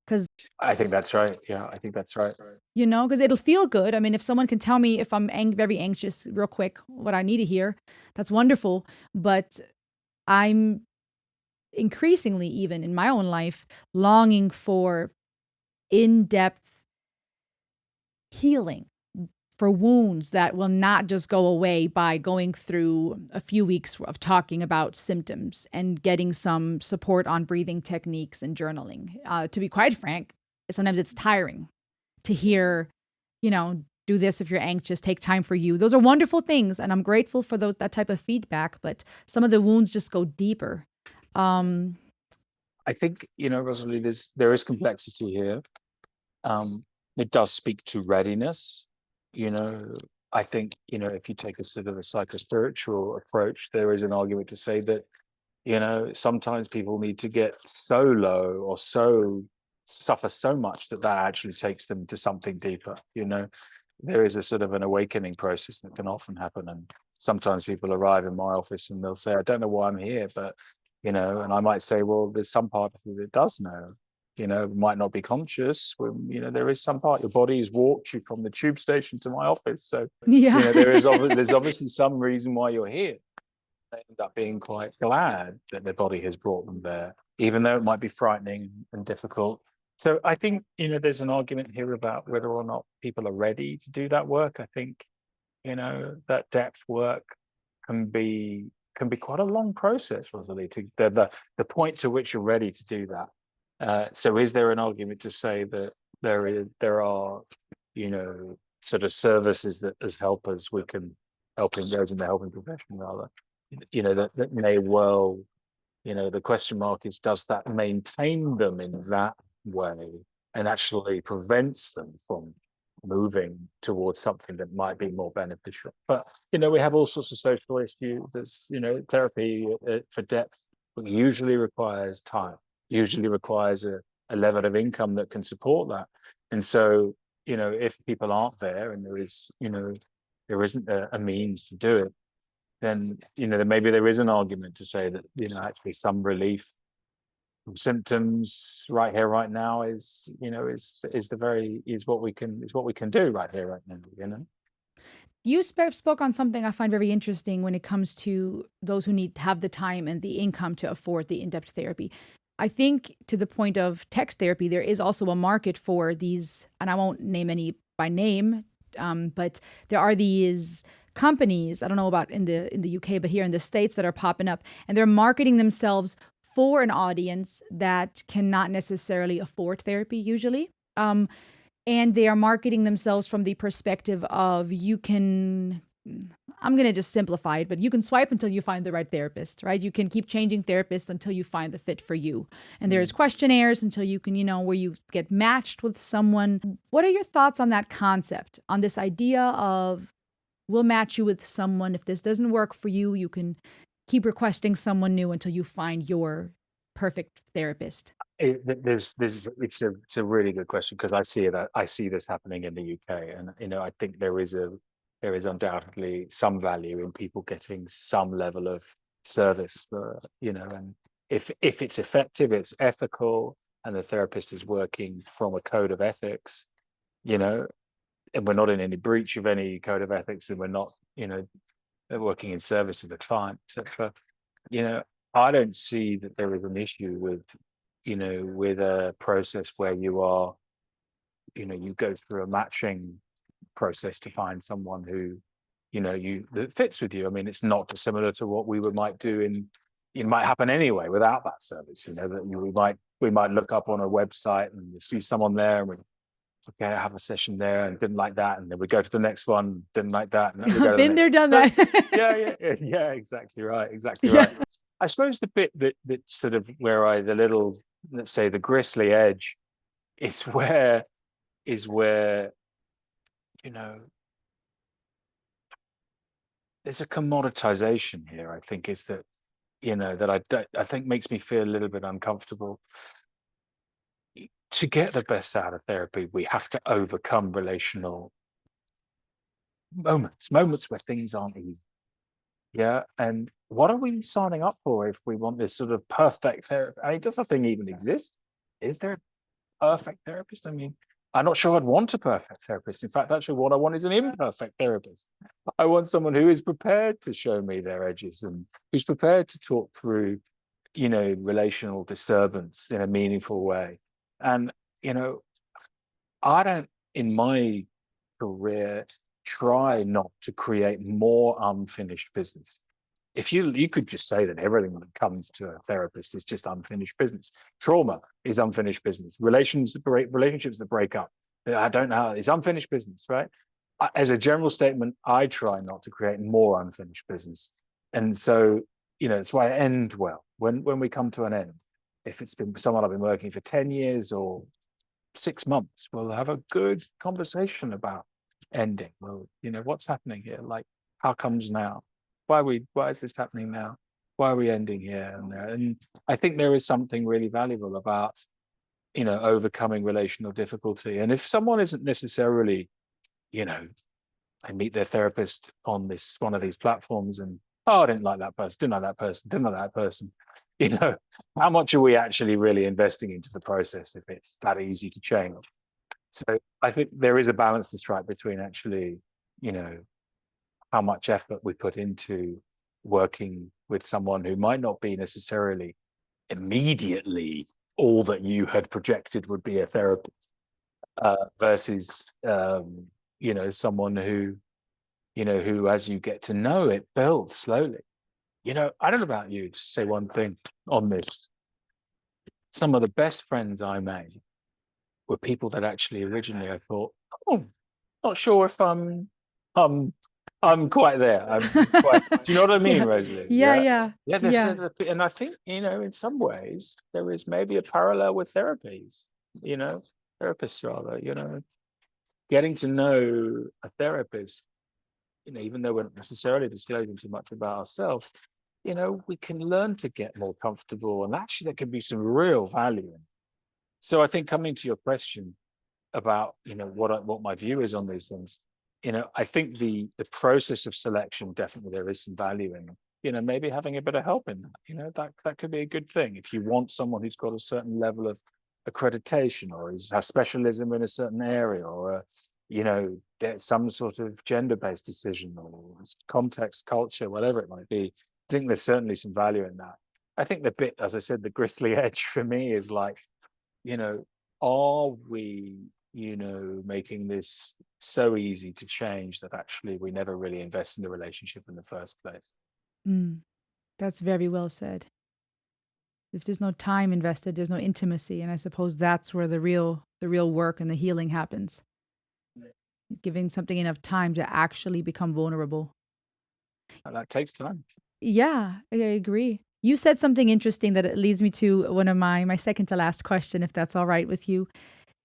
Because I think that's right. Yeah, I think that's right. because it'll feel good. I mean, if someone can tell me if I'm very anxious real quick, what I need to hear, that's wonderful. But I'm increasingly, even in my own life, longing for in-depth healing, for wounds that will not just go away by going through a few weeks of talking about symptoms and getting some support on breathing techniques and journaling. To be quite frank, sometimes it's tiring to hear, do this if you're anxious, take time for you. Those are wonderful things, and I'm grateful for that type of feedback, but some of the wounds just go deeper. Um, I think, Rosalie, there is complexity here. Um, it does speak to readiness. You know, I think, if you take a sort of a psychospiritual approach, there is an argument to say that, sometimes people need to get so low or suffer so much that actually takes them to something deeper. There is a sort of an awakening process that can often happen. And sometimes people arrive in my office and they'll say, I don't know why I'm here, but, and I might say, well, there's some part of you that does know, might not be conscious. When, there is some part, your body's walked you from the tube station to my office. So, yeah. there's obviously some reason why you're here. They end up being quite glad that their body has brought them there, even though it might be frightening and difficult. So I think, there's an argument here about whether or not people are ready to do that work. I think, that depth work can be quite a long process, Rosalie, to the point to which you're ready to do that. So is there an argument to say that there are, sort of services that as helpers we can helping those in the helping profession rather, that may well, the question mark is, does that maintain them in that way and actually prevents them from moving towards something that might be more beneficial? But, we have all sorts of social issues. There's, therapy for depth usually requires time, usually requires a level of income that can support that. And so, if people aren't there and there isn't a means to do it, then then maybe there is an argument to say that actually some relief from symptoms right here right now is what we can do right here right now. You spoke on something I find very interesting when it comes to those who have the time and the income to afford the in-depth therapy. I think to the point of text therapy, there is also a market for these, and I won't name any by name, but there are these companies. I don't know about in the UK, but here in the States that are popping up, and they're marketing themselves for an audience that cannot necessarily afford therapy usually. And they are marketing themselves from the perspective of you can I'm going to just simplify it, but you can swipe until you find the right therapist, right? You can keep changing therapists until you find the fit for you. And there's Mm. questionnaires until you can, where you get matched with someone. What are your thoughts on that concept, on this idea of we'll match you with someone? If this doesn't work for you, you can keep requesting someone new until you find your perfect therapist. It's a really good question because I see this happening in the UK, and I think there is undoubtedly some value in people getting some level of service for, and if it's effective, it's ethical, and the therapist is working from a code of ethics, you know, and we're not in any breach of any code of ethics, and we're not, working in service to the client, etc. you know, I don't see that there is an issue with a process where you go through a matching process to find someone who, that fits with you. I mean, it's not dissimilar to what might do it might happen anyway without that service, that we might look up on a website and we see someone there and we, okay, I have a session there and didn't like that. And then we go to the next one, didn't like that. And then we go to the Been next. there, done So that. yeah, exactly right. Exactly Yeah. right. I suppose the bit that sort of where the little, let's say the gristly edge is where, you know, there's a commoditization here, I think, is that, that I think makes me feel a little bit uncomfortable. To get the best out of therapy, we have to overcome relational moments where things aren't easy. Yeah. And what are we signing up for if we want this sort of perfect therapy? I mean, does that thing even exist? Is there a perfect therapist? I mean, I'm not sure I'd want a perfect therapist. In fact, actually, what I want is an imperfect therapist. I want someone who is prepared to show me their edges and who's prepared to talk through, relational disturbance in a meaningful way. And, you know, I don't, in my career, try not to create more unfinished business. If you could just say that everything that comes to a therapist is just unfinished business. Trauma is unfinished business. Relationships that break up, I don't know, it's unfinished business, right? As a general statement, I try not to create more unfinished business. And so, it's why I end well. When we come to an end, if it's been someone I've been working for 10 years or 6 months, we'll have a good conversation about ending. Well, what's happening here? Like, how comes now? Why is this happening now? Why are we ending here and there? And I think there is something really valuable about, overcoming relational difficulty. And if someone isn't necessarily, I meet their therapist on one of these platforms and, oh, I didn't like that person, didn't like that person, didn't like that person. You know, how much are we actually really investing into the process if it's that easy to change? So I think there is a balance to strike between actually, how much effort we put into working with someone who might not be necessarily immediately all that you had projected would be a therapist, versus someone who as you get to know it builds slowly. I don't know about you, to say one thing on this. Some of the best friends I made were people that actually originally I thought, oh, not sure if I'm quite there. Do you know what I mean, Yeah. Rosalie? Yeah, Yeah. yeah. Yeah, Yeah. and I think, in some ways there is maybe a parallel with therapies, therapists rather, getting to know a therapist, even though we're not necessarily disclosing too much about ourselves, we can learn to get more comfortable, and actually there can be some real value in it. So I think, coming to your question about, what my view is on these things, I think the process of selection, definitely there is some value in, maybe having a bit of help in that. That could be a good thing if you want someone who's got a certain level of accreditation or has specialism in a certain area, or get some sort of gender-based decision or context, culture, whatever it might be. I think there's certainly some value in that. I think the bit, as I said, the gristly edge for me is like, are we, making this so easy to change that actually we never really invest in the relationship in the first place? Mm, that's very well said. If there's no time invested, there's no intimacy, and I suppose that's where the real work and the healing happens. Giving something enough time to actually become vulnerable. And that takes time. Yeah, I agree. You said something interesting that it leads me to one of my second to last question, if that's all right with you.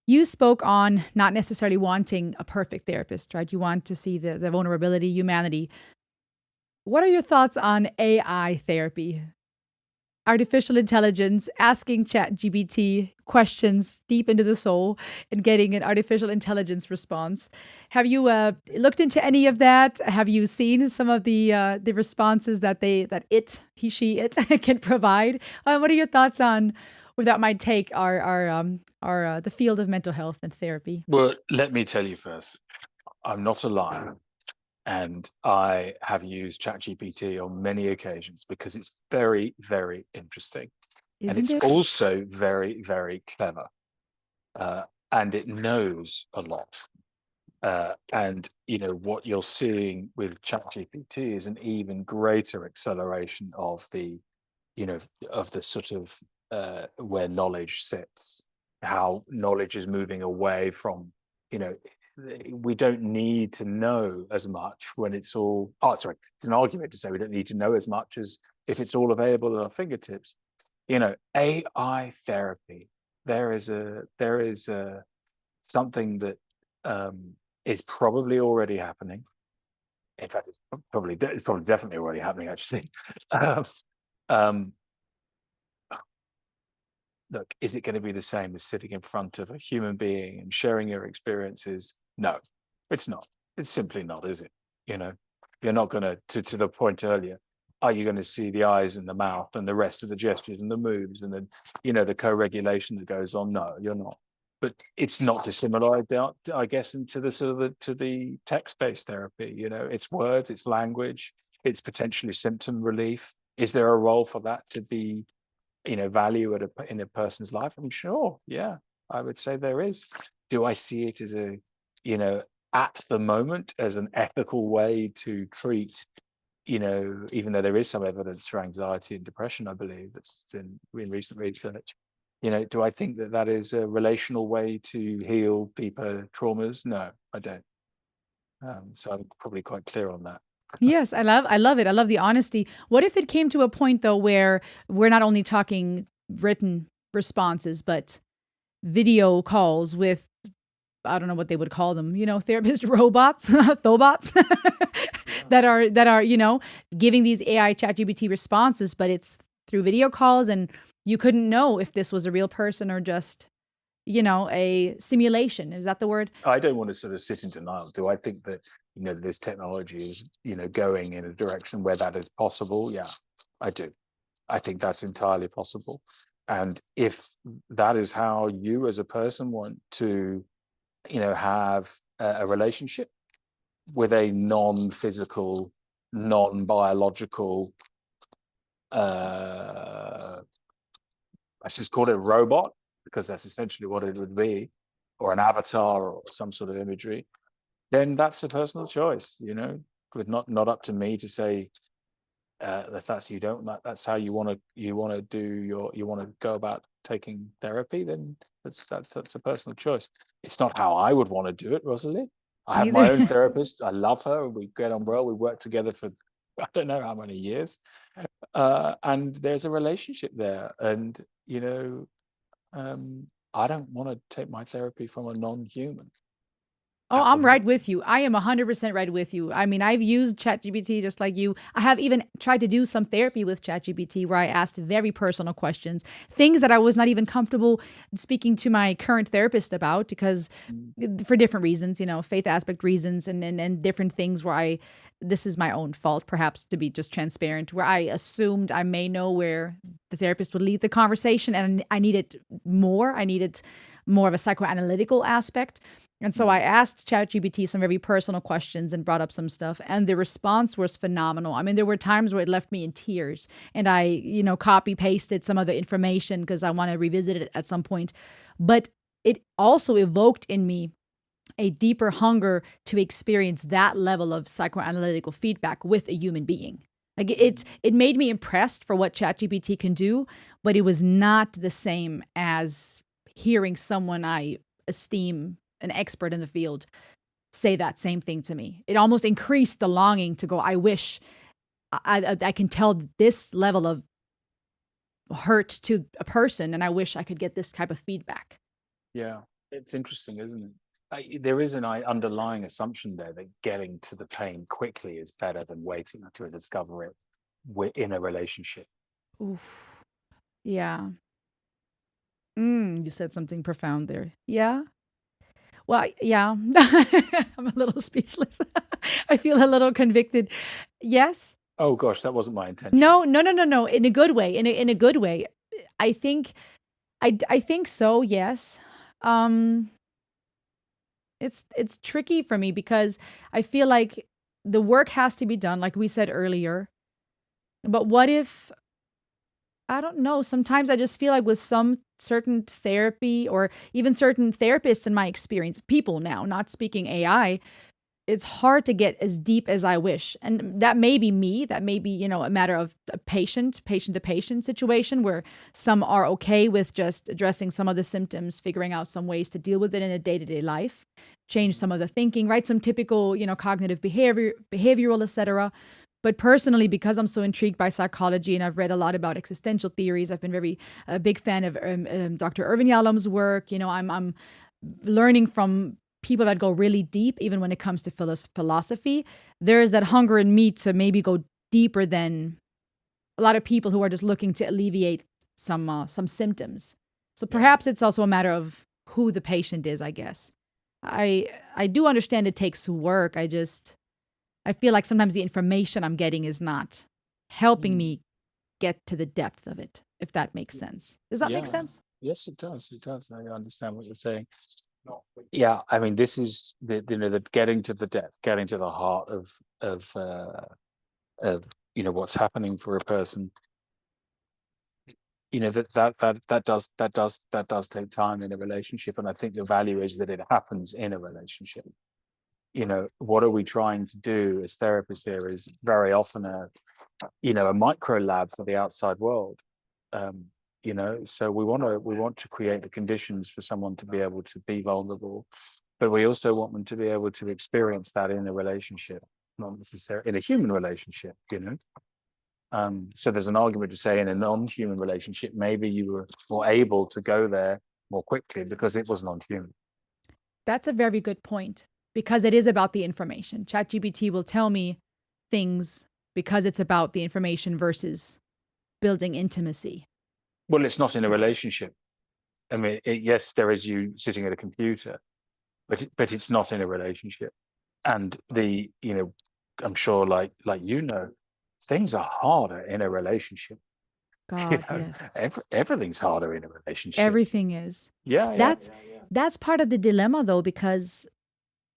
You spoke on not necessarily wanting a perfect therapist, right? You want to see the vulnerability, humanity. What are your thoughts on AI therapy? Artificial intelligence, asking ChatGPT questions deep into the soul and getting an artificial intelligence response. Have you looked into any of that? Have you seen some of the responses that he, she, it can provide? What are your thoughts on, without my take, our the field of mental health and therapy? Well, let me tell you first, I'm not a liar. And I have used ChatGPT on many occasions because it's very, very interesting. And Isn't it's it? also very, very clever. Uh, and it knows a lot. And what you're seeing with ChatGPT is an even greater acceleration of you know, of the sort of where knowledge sits, how knowledge is moving away from, you know, we don't need to know as much when it's all, oh, sorry, it's an argument to say we don't need to know as much as if it's all available at our fingertips. AI therapy, there is something that is probably already happening. In fact, it's probably definitely already happening, actually. um, um, Look, is it going to be the same as sitting in front of a human being and sharing your experiences? No, it's not. It's simply not, is it? You know, you're not going to the point earlier, are you going to see the eyes and the mouth and the rest of the gestures and the moves and then, the co-regulation that goes on? No, you're not. But it's not dissimilar, I guess, into the sort of to the text-based therapy. It's words, it's language, it's potentially symptom relief. Is there a role for that to be value in a person's life? I'm sure, yeah, I would say there is. Do I see it as at the moment as an ethical way to treat, even though there is some evidence for anxiety and depression, I believe that's in recent research. Do I think that that is a relational way to heal deeper traumas? No, I don't. So I'm probably quite clear on that. Yes, I love it. I love the honesty. What if it came to a point though where we're not only talking written responses, but video calls with, I don't know what they would call them, therapist robots, thobots Yeah. that are, giving these AI ChatGPT responses, but it's through video calls and you couldn't know if this was a real person or just, a simulation. Is that the word? I don't want to sort of sit in denial. Do I think that this technology is going in a direction where that is possible? Yeah, I do. I think that's entirely possible. And if that is how you as a person want to have a relationship with a non-physical, non-biological, let's just call it a robot, because that's essentially what it would be, or an avatar or some sort of imagery, then that's a personal choice. It's not up to me to say if that's you don't like, that's how you want to go about taking therapy. Then that's a personal choice. It's not how I would want to do it, Rosalie. I have my Neither. own therapist. I love her. We get on well. We work together for I don't know how many years, and there's a relationship there. And I don't want to take my therapy from a non-human Oh, at the I'm right moment. with you. I am 100% right with you. I mean, I've used ChatGPT just like you. I have even tried to do some therapy with ChatGPT where I asked very personal questions, things that I was not even comfortable speaking to my current therapist about because Mm. for different reasons, faith aspect reasons and different things where this is my own fault, perhaps to be just transparent, where I assumed I may know where the therapist would lead the conversation and I needed more. I needed more of a psychoanalytical aspect. And so I Mm. asked ChatGPT some very personal questions and brought up some stuff, and the response was phenomenal. I mean, there were times where it left me in tears, and I, copy pasted some of the information because I want to revisit it at some point. But it also evoked in me a deeper hunger to experience that level of psychoanalytical feedback with a human being. Like it made me impressed for what ChatGPT can do, but it was not the same as hearing someone I esteem, an expert in the field, say that same thing to me. It almost increased the longing to go, I wish I can tell this level of hurt to a person, and I wish I could get this type of feedback. Yeah, it's interesting, isn't it? There is an underlying assumption there that getting to the pain quickly is better than waiting to discover it in a relationship. Oof. Yeah. You said something profound there. Yeah. Well, yeah. I'm a little speechless. I feel a little convicted. Yes. Oh gosh, that wasn't my intention. No, no, no, no, no. In a good way. In a good way. I think I think so, yes. Um it's tricky for me because I feel like the work has to be done, like we said earlier. But what if, I don't know, sometimes I just feel like with some certain therapy or even certain therapists in my experience, people now, not speaking AI, it's hard to get as deep as I wish. And that may be me. That may be, a matter of a patient to patient situation where some are okay with just addressing some of the symptoms, figuring out some ways to deal with it in a day to day life, change some of the thinking, right? Some typical, cognitive behavioral, etc. But personally, because I'm so intrigued by psychology and I've read a lot about existential theories, I've been a big fan of Dr. Irvin Yalom's work. I'm learning from people that go really deep, even when it comes to philosophy. There's that hunger in me to maybe go deeper than a lot of people who are just looking to alleviate some symptoms. So Yeah. perhaps it's also a matter of who the patient is, I guess. I do understand it takes work. I feel like sometimes the information I'm getting is not helping Mm. me get to the depth of it, if that makes sense. Does that make Yeah. sense? Yes, it does. It does. I understand what you're saying. Yeah, I mean, this is the getting to the depth, getting to the heart of of what's happening for a person. That does take time in a relationship, and I think the value is that it happens in a relationship. What are we trying to do as therapists here is very often a micro lab for the outside world. um, so we want to create the conditions for someone to be able to be vulnerable, but we also want them to be able to experience that in a relationship, not necessarily in a human relationship. So there's an argument to say in a non-human relationship maybe you were more able to go there more quickly because it was non-human. That's a very good point because it is about the information. ChatGPT will tell me things because it's about the information versus building intimacy. Well, it's not in a relationship. I mean, yes, there is you sitting at a computer, but it's not in a relationship. And I'm sure, things are harder in a relationship. You God, know, yes. everything's harder in a relationship. Everything is. Yeah, yeah, That's part of the dilemma though, because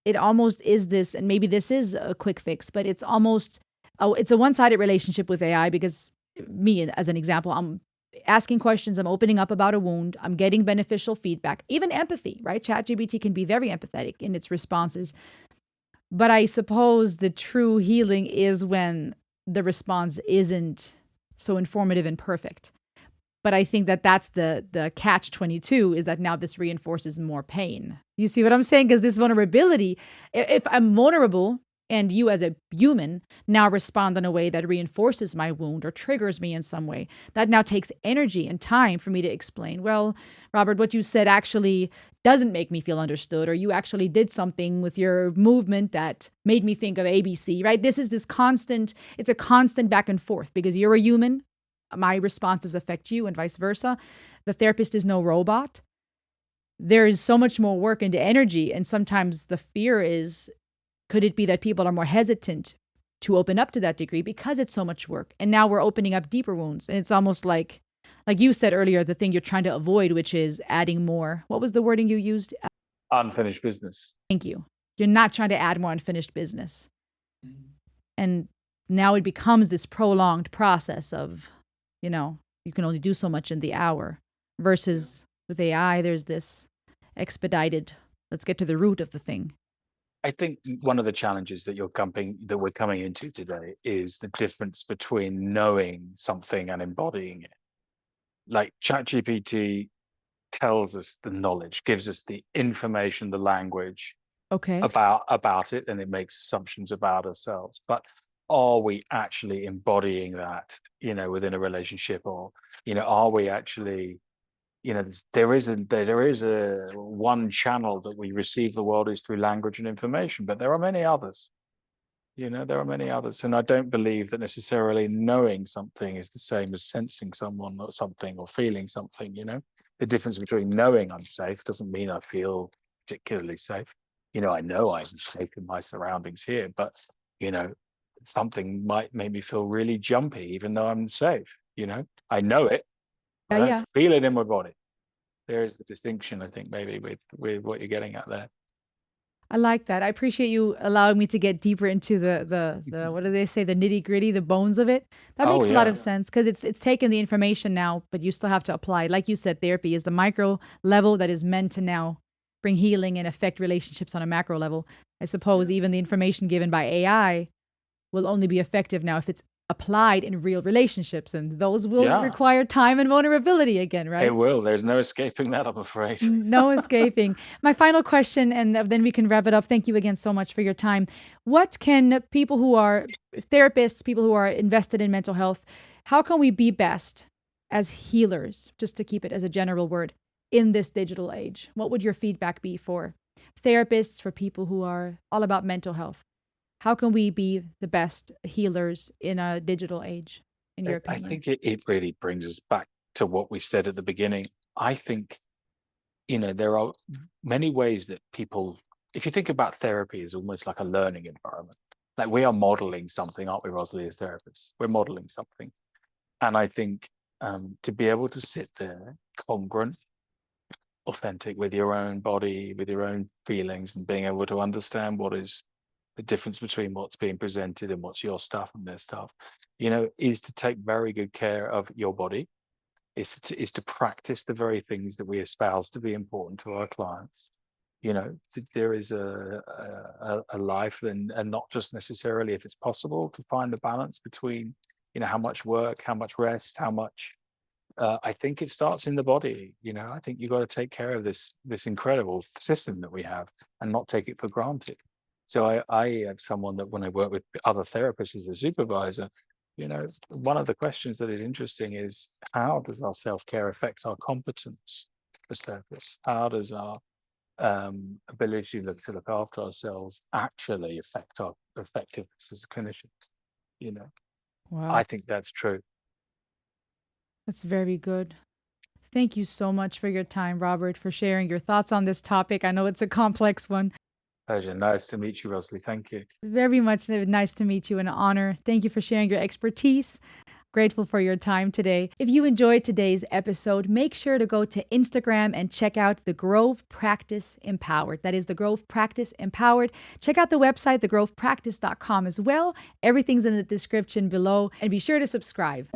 it almost is this, and maybe this is a quick fix, but it's almost, oh, it's a one-sided relationship with AI because me, as an example, I'm asking questions, I'm opening up about a wound, I'm getting beneficial feedback, even empathy, right? ChatGPT can be very empathetic in its responses. But I suppose the true healing is when the response isn't so informative and perfect. But I think that that's the catch 22 is that now this reinforces more pain. You see what I'm saying? Because this vulnerability, if I'm vulnerable and you as a human now respond in a way that reinforces my wound or triggers me in some way, that now takes energy and time for me to explain, well, Robert, what you said actually doesn't make me feel understood, or you actually did something with your movement that made me think of ABC, right? It's a constant back and forth because you're a human, my responses affect you and vice versa. The therapist is no robot. There is so much more work into energy. And sometimes the fear is, could it be that people are more hesitant to open up to that degree because it's so much work? And now we're opening up deeper wounds. And it's almost like you said earlier, the thing you're trying to avoid, which is adding more. What was the wording you used? unfinished business. Thank you. You're not trying to add more unfinished business. And now it becomes this prolonged process of, you can only do so much in the hour versus with AI, there's this expedited, let's get to the root of the thing. I think one of the challenges that we're coming into today is the difference between knowing something and embodying it. Like ChatGPT tells us the knowledge, gives us the information, the language Okay. about it, and it makes assumptions about ourselves. But are we actually embodying that, within a relationship? Or, are we actually, there is a one channel that we receive the world is through language and information, but there are many others. There are many others, and I don't believe that necessarily knowing something is the same as sensing someone or something, or feeling something. The difference between knowing I'm safe doesn't mean I feel particularly safe. I know I'm safe in my surroundings here, but you know, something might make me feel really jumpy, even though I'm safe. I know it, I Yeah, don't yeah. feel it in my body. There is the distinction, I think, maybe with what you're getting at there. I like that. I appreciate you allowing me to get deeper into the what do they say, the nitty-gritty, the bones of it. That Oh makes a lot of yeah, sense because it's taken the information now, but you still have to apply it. Like you said, therapy is the micro level that is meant to now bring healing and affect relationships on a macro level. I suppose yeah, even the information given by AI will only be effective now if it's applied in real relationships, and those will yeah. require time and vulnerability again, It right? will. There's no escaping that, I'm afraid. No escaping. My final question, and then we can wrap it up. Thank you again so much for your time. What can people who are therapists, people who are invested in mental health, how can we be best as healers, just to keep it as a general word, in this digital age? What would your feedback be for therapists, for people who are all about mental health? How can we be the best healers in a digital age, in your I opinion? think it really brings us back to what we said at the beginning. I think, there are many ways that people, if you think about therapy as almost like a learning environment, like we are modeling something, aren't we, Rosalie, as therapists? We're modeling something. And I think to be able to sit there congruent, authentic with your own body, with your own feelings, and being able to understand what is the difference between what's being presented and what's your stuff and their stuff, is to take very good care of your body, is to practice the very things that we espouse to be important to our clients. There is a life, and not just necessarily, if it's possible, to find the balance between, how much work, how much rest, how much. I think it starts in the body. I think you've got to take care of this incredible system that we have and not take it for granted. So I am someone that when I work with other therapists as a supervisor, one of the questions that is interesting is, how does our self-care affect our competence as therapists? How does our ability to look after ourselves actually affect our effectiveness as clinicians? You know, I Wow, think that's true. that's very good. Thank you so much for your time, Robert, for sharing your thoughts on this topic. I know it's a complex one. Pleasure. Nice to meet you, Rosalie. Thank you. Very much nice to meet you, an honor. Thank you for sharing your expertise. Grateful for your time today. If you enjoyed today's episode, make sure to go to Instagram and check out the Grove Practice Empowered. That is the Grove Practice Empowered. Check out the website, thegrovepractice.com as well. Everything's in the description below, and be sure to subscribe.